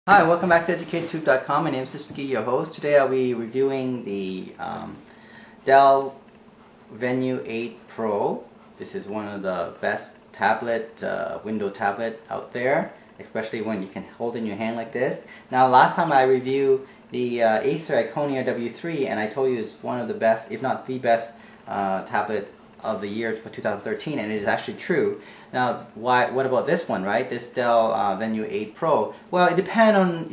Hi, welcome back to EducateTube.com. My name is Sipski, your host. Today I'll be reviewing the Dell Venue 8 Pro. This is one of the best window tablet out there, especially when you can hold it in your hand like this. Now, last time I reviewed the Acer Iconia W3, and I told you it's one of the best, if not the best, tablet of the year for 2013, and it is actually true. Now, what about this one, right? this Dell Venue 8 Pro? Well, it depends on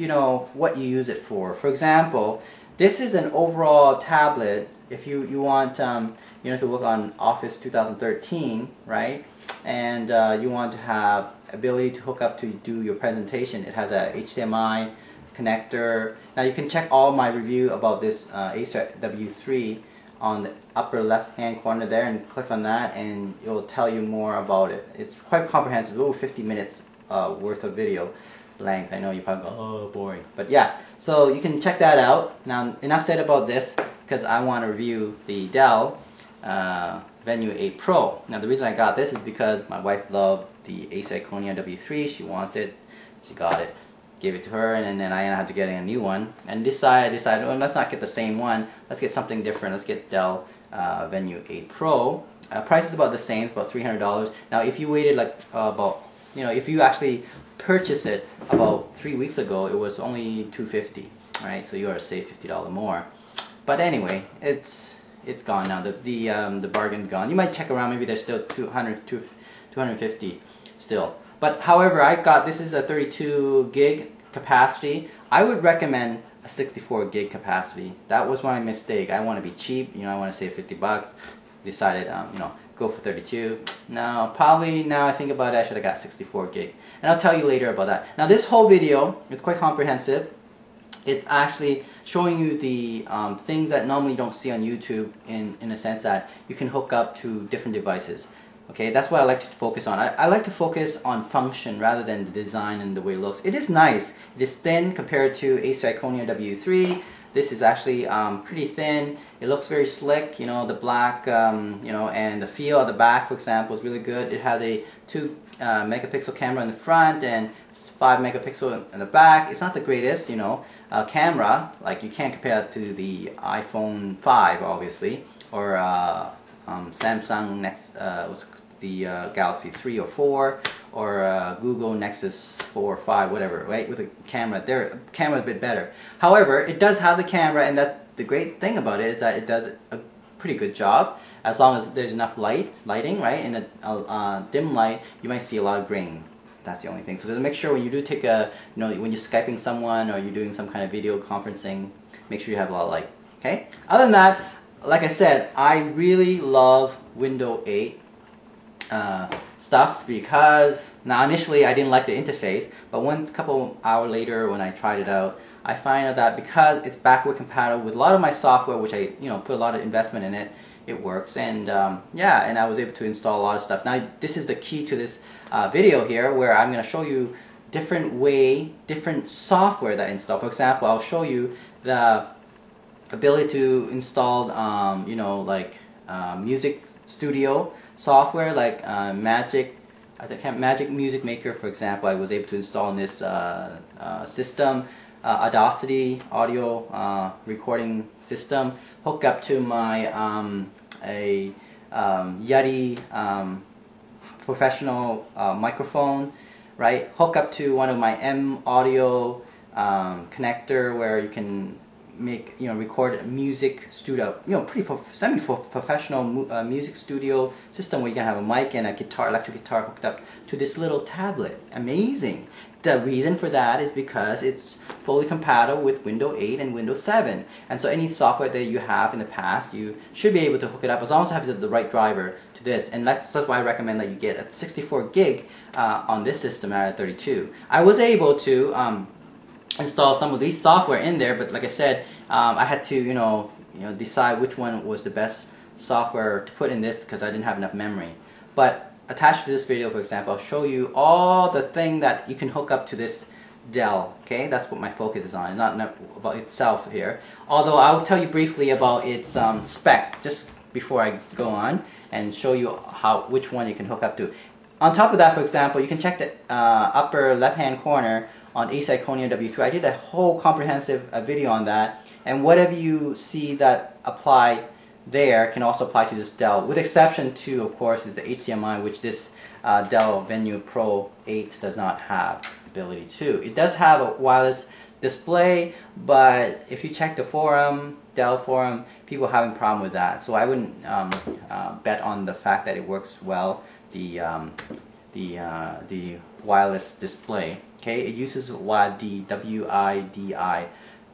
what you use it for. For example, this is an overall tablet. If you want to work on Office 2013, right? And you want to have ability to hook up to do your presentation. It has a HDMI connector. Now you can check all my review about this Acer W3 on the upper left hand corner there, and click on that and it will tell you more about it. It's quite comprehensive, over 50 minutes worth of video length. I know you probably go, oh, boring, but yeah, so you can check that out. Now, enough said about this, because I want to review the Dell Venue 8 Pro. Now, the reason I got this is because my wife loved the Acer Iconia W3. She wants it, she got it, gave it to her, and then I had to get a new one. And I decided, well, let's not get the same one. Let's get something different. Let's get Dell Venue 8 Pro. Price is about the same. It's about $300. Now, if you waited like if you actually purchased it about 3 weeks ago, it was only $250. Right? So you are to save $50 more. But anyway, it's gone now. The bargain's gone. You might check around. Maybe there's still 250 still. But however, this is a 32 gig capacity. I would recommend a 64 gig capacity. That was my mistake. I want to be cheap. I want to save 50 bucks. Decided, go for 32. Now, probably now I think about it, I should have got 64 gig. And I'll tell you later about that. Now, this whole video is quite comprehensive. It's actually showing you the things that normally you don't see on YouTube, in a sense that you can hook up to different devices. Okay, that's what I like to focus on. I like to focus on function rather than the design and the way it looks. It is nice. It is thin compared to Acer Iconia W3. This is actually pretty thin. It looks very slick. The black, and the feel of the back, for example, is really good. It has a 2 megapixel camera in the front and 5 megapixel in the back. It's not the greatest, camera. Like, you can't compare it to the iPhone 5, obviously, or Samsung the Galaxy 3 or 4, or Google Nexus 4 or 5, whatever, right? With a camera, their camera is a bit better. However, it does have the camera, and the great thing about it is that it does a pretty good job, as long as there's enough lighting, right? In a dim light, you might see a lot of grain. That's the only thing. So just make sure when you do take when you're Skyping someone or you're doing some kind of video conferencing, make sure you have a lot of light. Okay. Other than that, like I said, I really love Windows 8 stuff, because now initially I didn't like the interface, but a couple hours later when I tried it out, I find out that because it's backward compatible with a lot of my software, which I put a lot of investment in it, it works. And yeah, and I was able to install a lot of stuff. Now, this is the key to this video here, where I'm going to show you different software that I install. For example, I'll show you the ability to install music studio software, like Magic Music Maker, for example. I was able to install in this system. Audacity audio recording system, hook up to my Yeti professional microphone, right? Hook up to one of my M audio connector, where you can record music studio, pretty semi-professional music studio system, where you can have a mic and a guitar, electric guitar, hooked up to this little tablet. Amazing. The reason for that is because it's fully compatible with Windows 8 and Windows 7. And so any software that you have in the past, you should be able to hook it up, as long as you have the right driver to this. And that's why I recommend that you get a 64 gig on this system out of 32. I was able to install some of these software in there, but like I said, I had to decide which one was the best software to put in this, because I didn't have enough memory. But attached to this video, for example, I'll show you all the thing that you can hook up to this Dell. Okay, that's what my focus is on, not about itself here. Although I'll tell you briefly about its spec just before I go on and show you which one you can hook up to. On top of that, for example, you can check the upper left hand corner on Ace Iconia W3. I did a whole comprehensive video on that, and whatever you see that apply there can also apply to this Dell, with exception to, of course, is the HDMI, which this Dell Venue Pro 8 does not have ability to. It does have a wireless display, but if you check the forum, Dell forum, people are having a problem with that. So I wouldn't bet on the fact that it works well, the wireless display. Okay, it uses WIDI,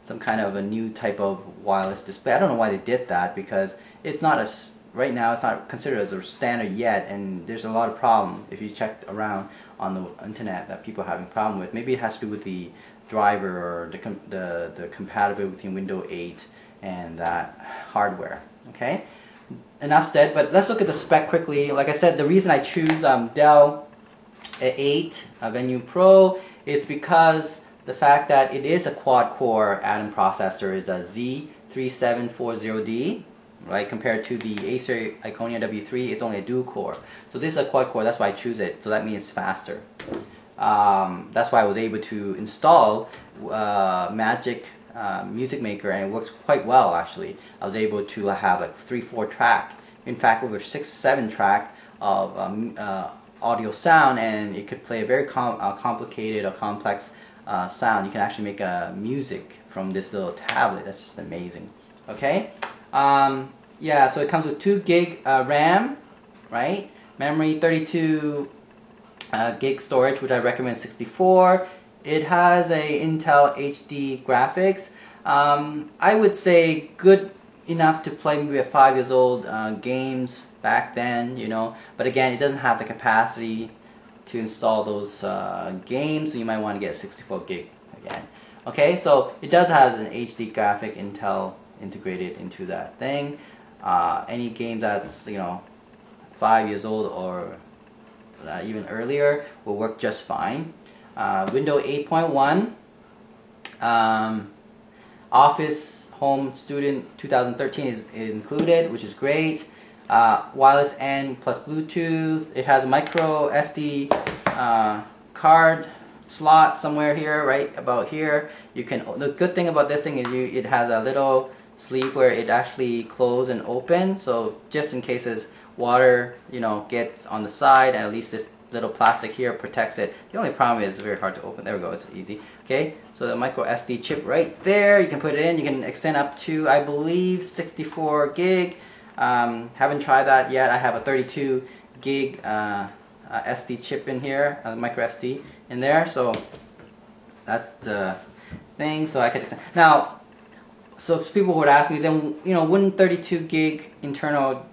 some kind of a new type of wireless display. I don't know why they did that, because it's not right now it's not considered as a standard yet, and there's a lot of problem if you check around on the internet that people are having problem with. Maybe it has to do with the driver or the compatibility between Windows 8 and that hardware. Okay, enough said, but let's look at the spec quickly. Like I said, the reason I choose Dell 8 Venue Pro is because the fact that it is a quad-core Atom processor, is a Z3740D, right? Compared to the Acer Iconia W3, it's only a dual-core. So this is a quad-core, that's why I choose it. So that means it's faster. That's why I was able to install Magic Music Maker, and it works quite well actually. I was able to have like 3-4 track, in fact over 6-7 track of audio sound, and it could play a very complicated or complex sound. You can actually make music from this little tablet. That's just amazing. Okay, yeah, so it comes with 2 gig RAM, right? Memory 32 gig storage, which I recommend 64. It has a Intel HD graphics. I would say good enough to play maybe a 5 years old games back then, you know, but again, it doesn't have the capacity to install those games, so you might want to get 64 gig again. Okay, so it does have an HD graphic, Intel integrated into that thing. Any game that's, you know, 5 years old or even earlier will work just fine. Windows 8.1, Office Home Student 2013 is included, which is great. Wireless N plus Bluetooth. It has a micro SD card slot somewhere here, right about here. You can. The good thing about this thing is it has a little sleeve where it actually close and open. So just in case water, you know, gets on the side, and at least this little plastic here protects it. The only problem is it's very hard to open. There we go. It's easy. Okay. So the micro SD chip right there. You can put it in. You can extend up to, I believe, 64 gig. Haven't tried that yet. I have a 32 gig SD chip in here, micro SD in there. So that's the thing. So I could extend. Now, so people would ask me, then, you know, wouldn't 32 gig internal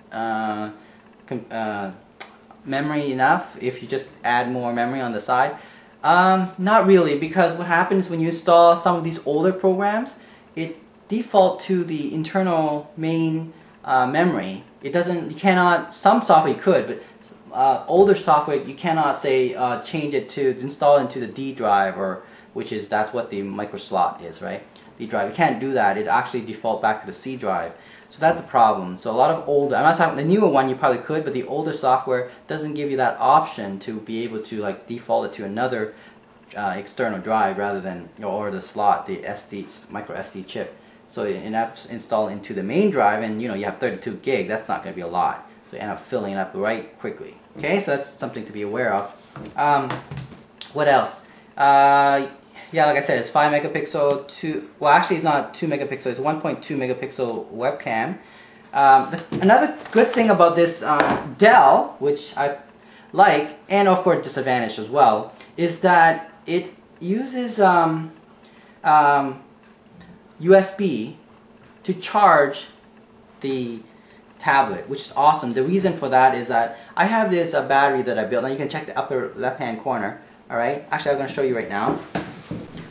memory enough if you just add more memory on the side? Not really, because what happens when you install some of these older programs, it default to the internal main memory. It doesn't. You cannot. Some software you could, but older software you cannot say change it to install into the D drive, or that's what the micro slot is, right? D drive. You can't do that. It actually default back to the C drive. So that's a problem. So a lot of older. I'm not talking the newer one. You probably could, but the older software doesn't give you that option to be able to like default it to another external drive rather than, or the slot, the SD micro SD chip. So you end up install into the main drive, and you know you have 32 gig. That's not going to be a lot. So you end up filling it up right quickly. Okay, so that's something to be aware of. What else? Yeah, like I said, it's 5 megapixel. Well, actually, it's not 2 megapixel. It's 1.2 megapixel webcam. Another good thing about this Dell, which I like, and of course disadvantage as well, is that it uses USB to charge the tablet, which is awesome. The reason for that is that I have this battery that I built. Now you can check the upper left hand corner. Alright, actually I'm going to show you right now.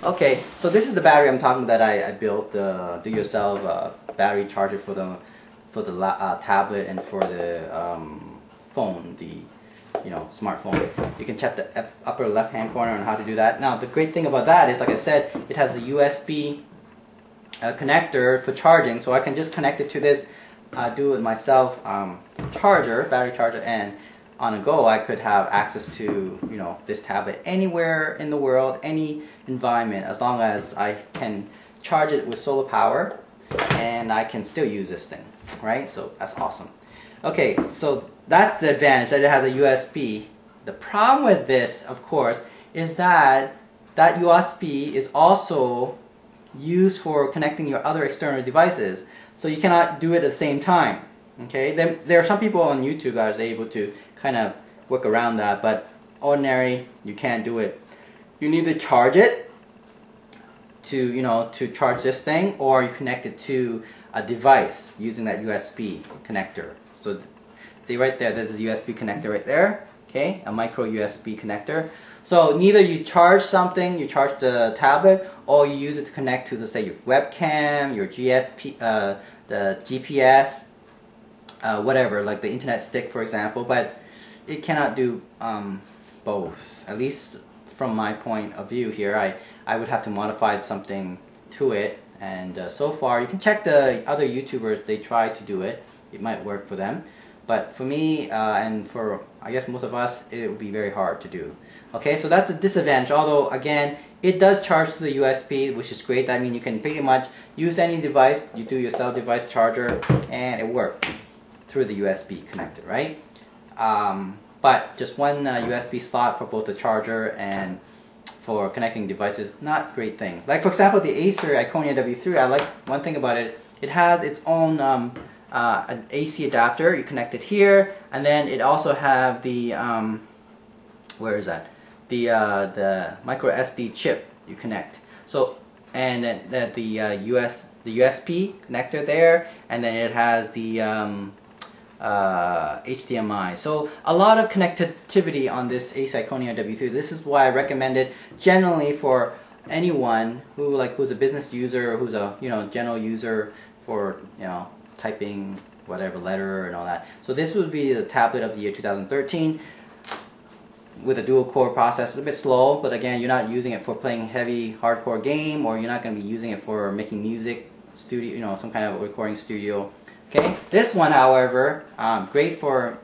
Okay, so this is the battery I'm talking about that I built, the do-yourself battery charger for the tablet and for the phone, the smartphone. You can check the upper left hand corner on how to do that. Now the great thing about that is, like I said, it has a USB connector for charging, so I can just connect it to this do-it-myself battery charger, and on a go, I could have access to, you know, this tablet anywhere in the world, any environment, as long as I can charge it with solar power and I can still use this thing, right? So that's awesome. Okay, so that's the advantage, that it has a USB. The problem with this, of course, is that that USB is also used for connecting your other external devices. So you cannot do it at the same time. Okay, then there are some people on YouTube that are able to kind of work around that, but ordinary, you can't do it. You need to charge it to, you know, to charge this thing, or you connect it to a device using that USB connector. So see right there, there's a USB connector right there. Okay, a micro USB connector. So neither you charge something, you charge the tablet, or you use it to connect to, let's say, your webcam, your GSP, the GPS, whatever, like the internet stick, for example. But it cannot do both. At least from my point of view here, I would have to modify something to it. And so far, you can check the other YouTubers, they try to do it. It might work for them. But for me, and for, I guess, most of us, it would be very hard to do. Okay, so that's a disadvantage. Although, again, it does charge to the USB, which is great. I mean, you can pretty much use any device, you do your cell device charger, and it works through the USB connector, right? But just one USB slot for both the charger and for connecting devices, not great thing. Like, for example, the Acer Iconia W3, I like one thing about it, it has its own an AC adapter. You connect it here, and then it also have the where is that? The micro SD chip you connect. So, and then the USB connector there, and then it has the HDMI. So a lot of connectivity on this Acer Iconia W3. This is why I recommend it generally for anyone who's a business user, who's a general user for typing whatever letter and all that. So this would be the tablet of the year 2013 with a dual core processor. It's a bit slow, but again, you're not using it for playing heavy hardcore game, or you're not going to be using it for making music studio, some kind of recording studio. Okay, this one, however, great for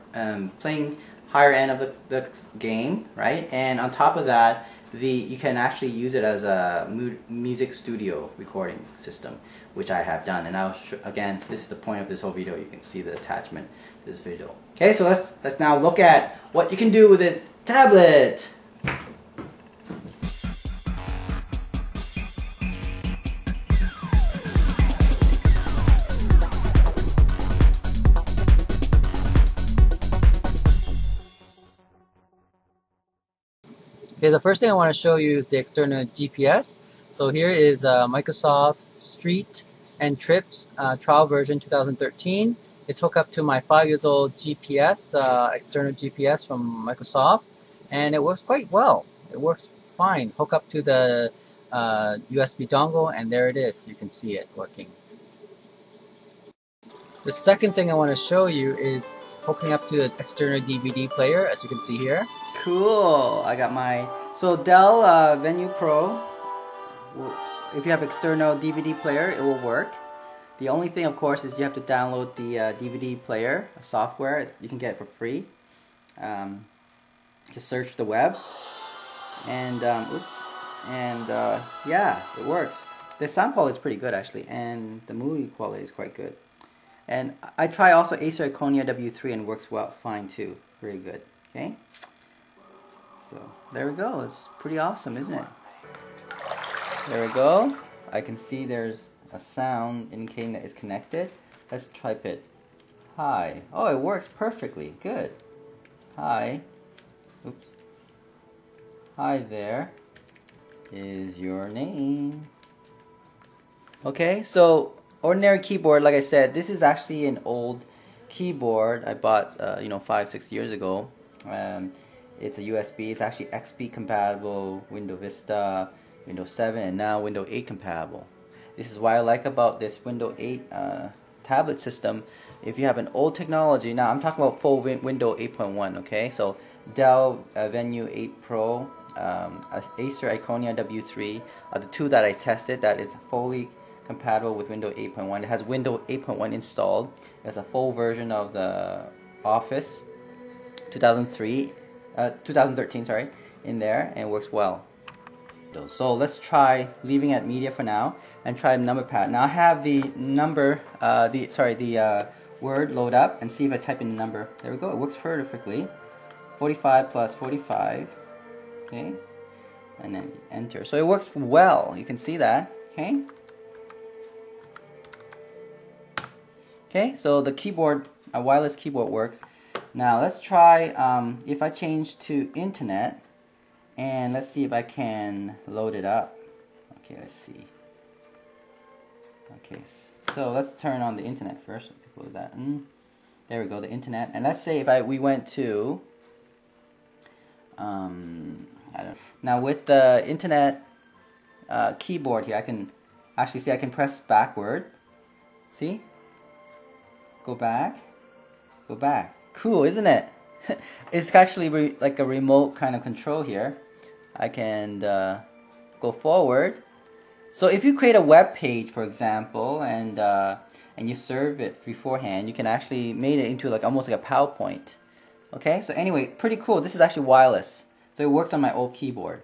playing higher end of the game, right? And on top of that, you can actually use it as a music studio recording system, which I have done. And I'll again, this is the point of this whole video. You can see the attachment to this video. Okay, so let's now look at what you can do with this tablet. Okay, the first thing I want to show you is the external GPS. So here is Microsoft Street and Trips trial version 2013. It's hooked up to my 5 years old GPS, external GPS from Microsoft, and it works quite well. It works fine. Hook up to the USB dongle, and there it is. You can see it working. The second thing I want to show you is hooking up to the external DVD player, as you can see here. Cool. I got my Dell Venue Pro. If you have external DVD player, it will work. The only thing, of course, is you have to download the DVD player software. You can get it for free. Just search the web, and yeah, it works. The sound quality is pretty good actually, and the movie quality is quite good. And I try also Acer Iconia W3 and works fine too. Very good. Okay. So there we go. It's pretty awesome, isn't it? There we go. I can see there's a sound indicating that it's connected. Let's type it. Hi. Oh, it works perfectly. Good. Hi. Oops. Hi there. Is your name? Okay, so ordinary keyboard, like I said, this is actually an old keyboard I bought 5-6 years ago. It's a USB. It's actually XP compatible, Windows Vista, Windows 7, and now Windows 8 compatible. This is what I like about this Windows 8 tablet system. If you have an old technology, now I'm talking about full Windows 8.1, okay? So Dell Venue 8 Pro, Acer Iconia W3 are the two that I tested that is fully compatible with Windows 8.1. It has Windows 8.1 installed. It's a full version of the Office. 2013, sorry, in there, and it works well. So let's try leaving at media for now and try number pad. Now I have the number, the word load up and see if I type in the number. There we go. It works perfectly. 45 plus 45. Okay, and then enter. So it works well. You can see that. Okay. Okay. So the keyboard, a wireless keyboard works. Now let's try if I change to internet. And let's see if I can load it up. Okay, let's see. Okay, so let's turn on the internet first. Before that, there we go, the internet. And let's say if we went to, I don't know. Now with the internet keyboard here, I can actually see I can press backward. See? Go back. Go back. Cool, isn't it? It's actually like a remote kind of control here. I can go forward. So if you create a web page, for example, and you serve it beforehand, you can actually make it into like almost like a PowerPoint. Okay, so anyway, pretty cool. This is actually wireless, so it works on my old keyboard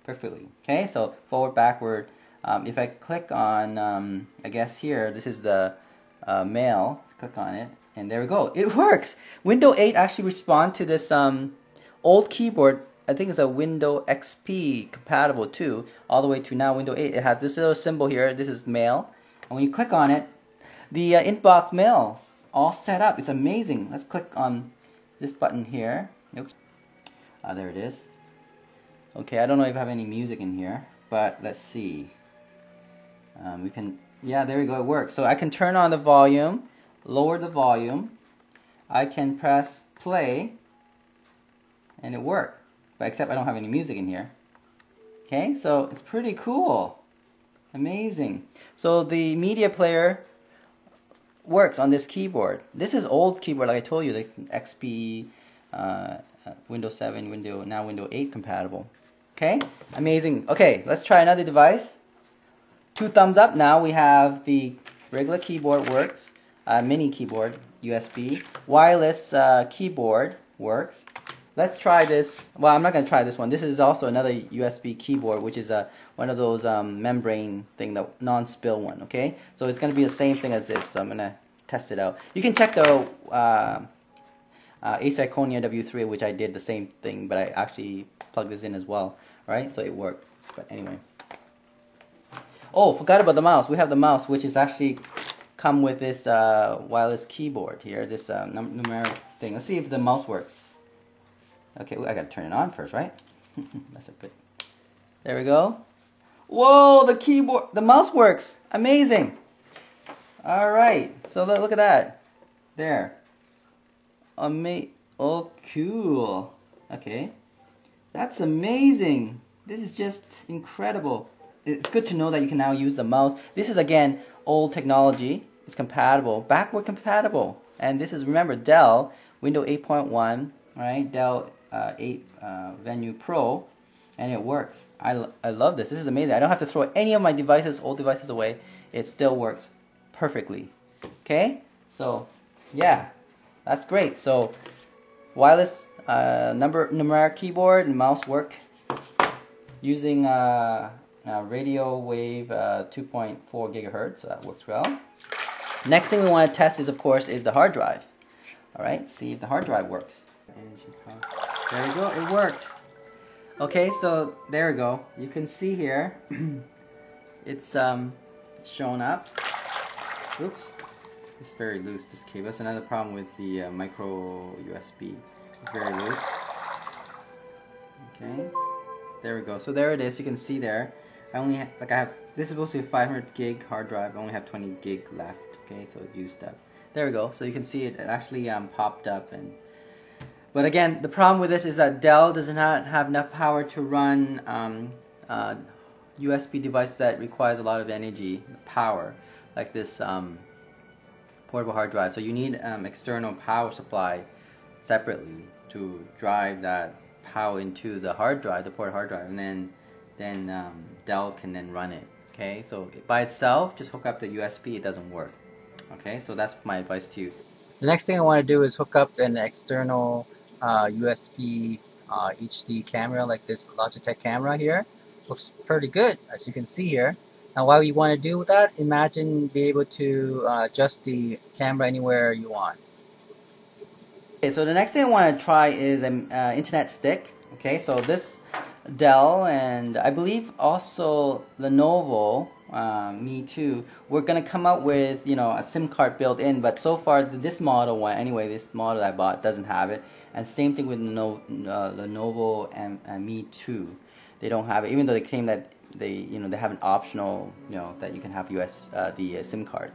perfectly. Okay, so forward, backward. If I click on, I guess here, this is the mail. Click on it. And there we go. It works. Windows 8 actually responds to this old keyboard. I think it's a Windows XP compatible too, all the way to now Windows 8. It has this little symbol here. This is mail. And when you click on it, the inbox mail is all set up. It's amazing. Let's click on this button here. Oops. There it is. Okay, I don't know if I have any music in here, but let's see. We can, yeah, there we go. It works. So I can turn on the volume. Lower the volume. I can press play and it worked, but except I don't have any music in here. Okay, so it's pretty cool, amazing. So the media player works on this keyboard. This is old keyboard, like I told you, the XP, Windows 7, now Windows 8 compatible. Okay, amazing. Okay, let's try another device. 2 thumbs up. Now we have the regular keyboard works. Mini keyboard, USB, wireless keyboard works. Let's try this. Well, I'm not going to try this one. This is also another USB keyboard, which is one of those membrane thing, the non-spill one. Okay, so it's going to be the same thing as this. So I'm going to test it out. You can check the Acer Iconia W3, which I did the same thing, but I actually plugged this in as well. Right, so it worked. But anyway. Oh, forgot about the mouse. We have the mouse, which is actually come with this wireless keyboard here, this numeric thing. Let's see if the mouse works. Okay, I gotta turn it on first, right? That's a good. There we go. Whoa, the keyboard, the mouse works. Amazing. All right, so look at that. There. Oh, cool. Okay, that's amazing. This is just incredible. It's good to know that you can now use the mouse. This is again old technology. It's compatible, backward compatible, and this is, remember, Dell Windows 8.1, right? Dell 8 Venue Pro, and it works. I love this. This is amazing. I don't have to throw any of my devices, old devices, away. It still works perfectly. Okay, so yeah, that's great. So wireless numeric keyboard and mouse work using radio wave 2.4 gigahertz, so that works well. Next thing we want to test is, of course, the hard drive. All right, see if the hard drive works. There you go, it worked. Okay, so there we go. You can see here, it's shown up. Oops, it's very loose, this cable. That's another problem with the micro USB. It's very loose. Okay, there we go. So there it is. You can see there. I only have this is supposed to be a 500 gig hard drive. I only have 20 gig left. Okay, so it used up. There we go. So you can see it actually popped up. But again, the problem with this is that Dell does not have enough power to run USB devices that requires a lot of energy, power, like this portable hard drive. So you need external power supply separately to drive that power into the hard drive, the portable hard drive, and then Dell can then run it. Okay, so by itself, just hook up the USB, it doesn't work. Okay, so that's my advice to you. The next thing I want to do is hook up an external USB HD camera like this Logitech camera here. Looks pretty good, as you can see here. Now what you want to do with that, imagine be able to adjust the camera anywhere you want. Okay, so the next thing I want to try is an internet stick. Okay, so this Dell and I believe also Lenovo, me too, we're gonna come out with, you know, a SIM card built in, but so far this model one, anyway, this model I bought doesn't have it, and same thing with Lenovo and me too, they don't have it, even though they claim that they have an optional, that you can have the SIM card.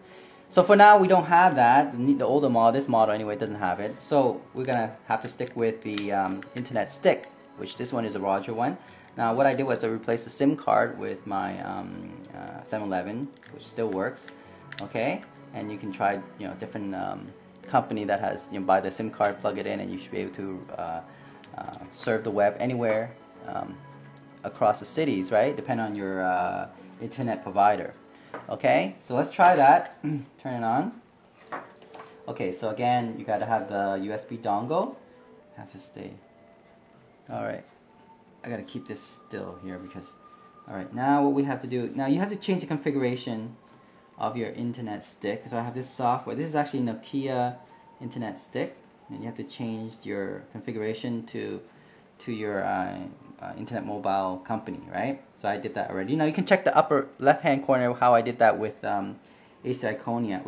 So for now we don't have that. The older model, this model anyway, doesn't have it. So we're gonna have to stick with the internet stick, which this one is a Roger one. Now what I did was I replaced the SIM card with my 7-Eleven, which still works. Okay, and you can try different company that has buy the SIM card, plug it in, and you should be able to surf the web anywhere across the cities, right? Depending on your internet provider. Okay, so let's try that. Turn it on. Okay, so again, you gotta have the USB dongle. Has to stay. Alright, I gotta keep this still here because, alright, now what we have to do, now you have to change the configuration of your internet stick. So I have this software, this is actually Nokia internet stick, and you have to change your configuration to your internet mobile company, right? So I did that already. Now you can check the upper left hand corner how I did that with Acer Iconia.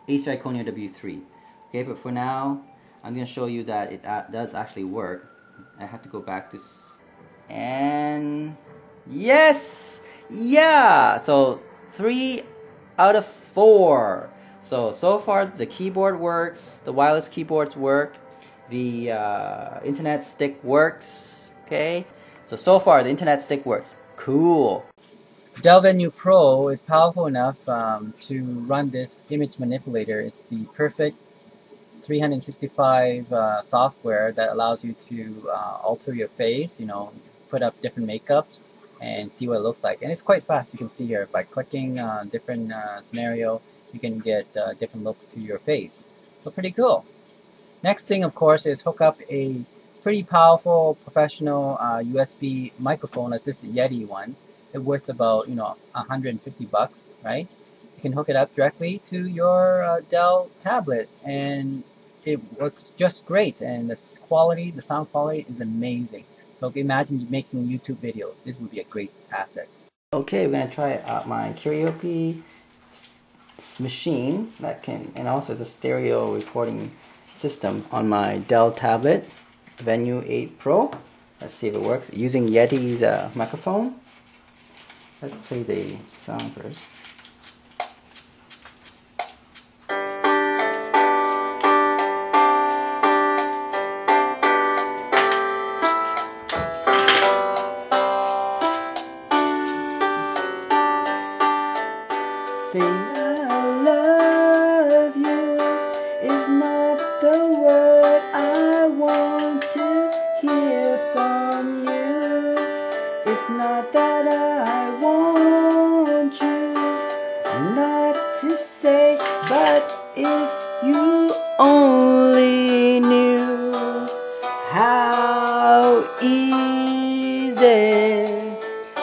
Acer Iconia W3. Okay, but for now I'm going to show you that it does actually work. I have to go back to and yes, yeah. So 3 out of 4. So far the keyboard works, the wireless keyboards work, the internet stick works. Okay, so far the internet stick works. Cool. Dell Venue Pro is powerful enough to run this image manipulator. It's the perfect 365 software that allows you to alter your face, put up different makeups and see what it looks like. And it's quite fast. You can see here by clicking different scenario, you can get different looks to your face. So pretty cool. Next thing, of course, is hook up a pretty powerful professional USB microphone, as this Yeti one. It's worth about $150, right? You can hook it up directly to your Dell tablet, and it works just great. And the sound quality is amazing. So imagine making YouTube videos. This would be a great asset. Okay, we're gonna try out my karaoke machine that can, and also it's a stereo recording system on my Dell tablet Venue 8 Pro. Let's see if it works using Yeti's microphone. Let's play the sound first. Say I love you is not the word I want to hear from you. It's not that I want you not to say, but if you only knew how easy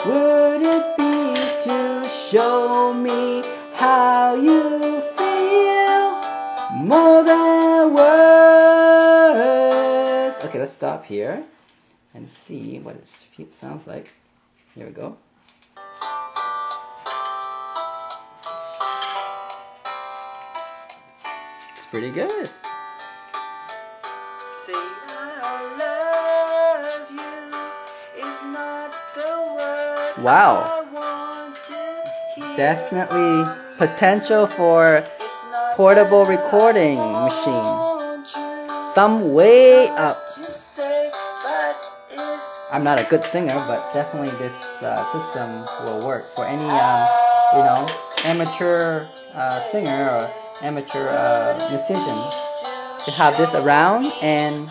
would it be to show me how you feel more than words. Okay, let's stop here and see what it sounds like. Here we go. It's pretty good. Say I love you is not the word. Wow. Definitely potential for portable recording machine. Thumb way up. I'm not a good singer, but definitely this system will work for any amateur singer or amateur musician to have this around, and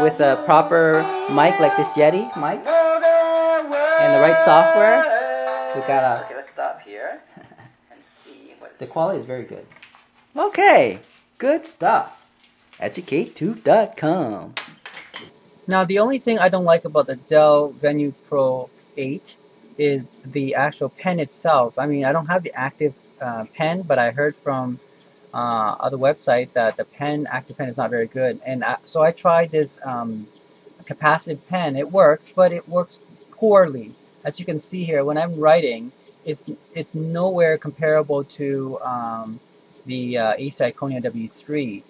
with a proper mic like this Yeti mic and the right software, we got a. Okay, let's stop here and see what the quality is very good. Okay, good stuff. EducateTube.com. Now, the only thing I don't like about the Dell Venue Pro 8 is the actual pen itself. I mean, I don't have the active pen, but I heard from other website that the active pen is not very good. And so I tried this capacitive pen. It works, but it works poorly. As you can see here, when I'm writing, it's nowhere comparable to the Acer Iconia W3.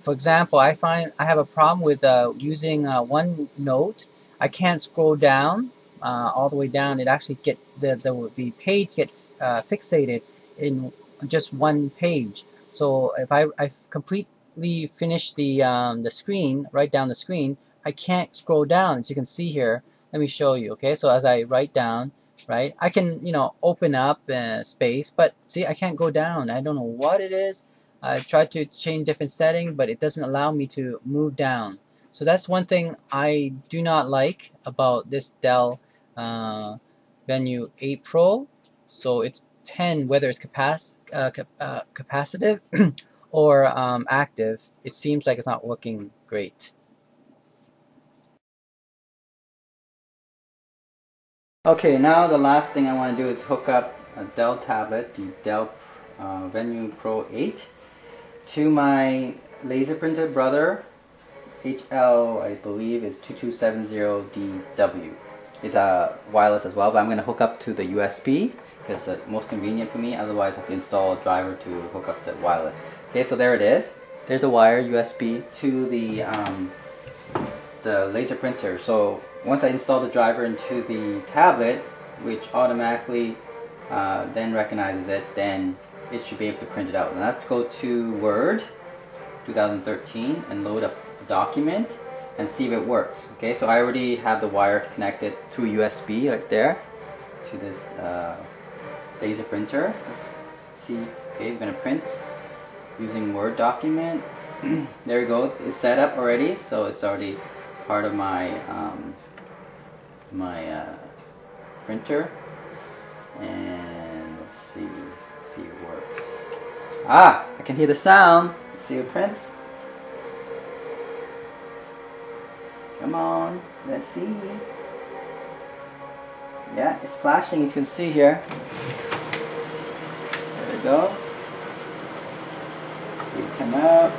For example, I find I have a problem with using one note. I can't scroll down all the way down. It actually the page get fixated in just one page. So if I completely finish the screen, write down the screen, I can't scroll down. As you can see here, let me show you. Okay, so as I write down, right, I can open up space, but see, I can't go down. I don't know what it is. I tried to change different setting, but it doesn't allow me to move down. So that's one thing I do not like about this Dell Venue 8 Pro. So its pen, whether it's capacitive or active, it seems like it's not working great. Okay, now the last thing I want to do is hook up a Dell tablet, the Dell Venue Pro 8, to my laser printer brother, HL, I believe is 2270DW. It's wireless as well, but I'm going to hook up to the USB because it's most convenient for me. Otherwise I have to install a driver to hook up the wireless. Okay, so there it is. There's a wire USB to the laser printer. So once I install the driver into the tablet, which automatically then recognizes it, then it should be able to print it out. And let's go to Word 2013 and load a document and see if it works. Okay, so I already have the wire connected through USB right there to this laser printer. Let's see. Okay, we're gonna print using Word document. There we go. It's set up already, so it's already part of my printer. And let's see if it works. Ah, I can hear the sound. Let's see if it prints. Come on, let's see. Yeah, it's flashing, as you can see here. There we go. See it come out.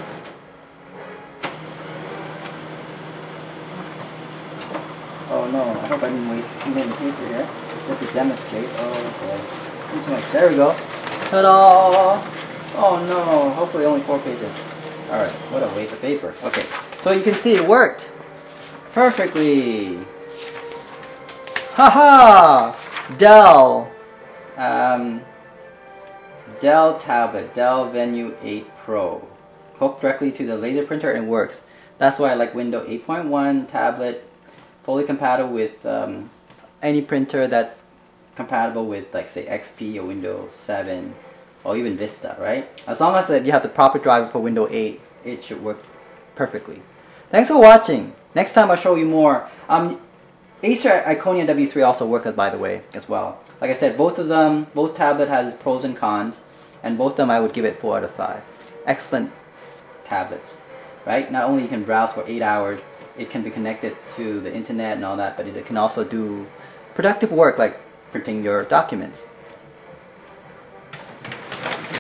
Oh no, I hope I didn't waste too many paper here. Just to demonstrate. Oh, okay. Too much. There we go. Ta-da! Oh no, hopefully only 4 pages. Alright, what a waste of paper. Okay, so you can see it worked perfectly. Haha! Dell tablet, Dell Venue 8 Pro. Hooked directly to the laser printer and works. That's why I like Windows 8.1 tablet, fully compatible with any printer that's compatible with, like, say, XP or Windows 7 or even Vista, right? As long as you have the proper driver for Windows 8, it should work perfectly. Thanks for watching. Next time I'll show you more. Acer Iconia W3 also works, by the way, as well. Like I said, both tablet has pros and cons, and both of them I would give it 4 out of 5. Excellent tablets, right? Not only you can browse for 8 hours, it can be connected to the internet and all that, but it can also do productive work like printing your documents.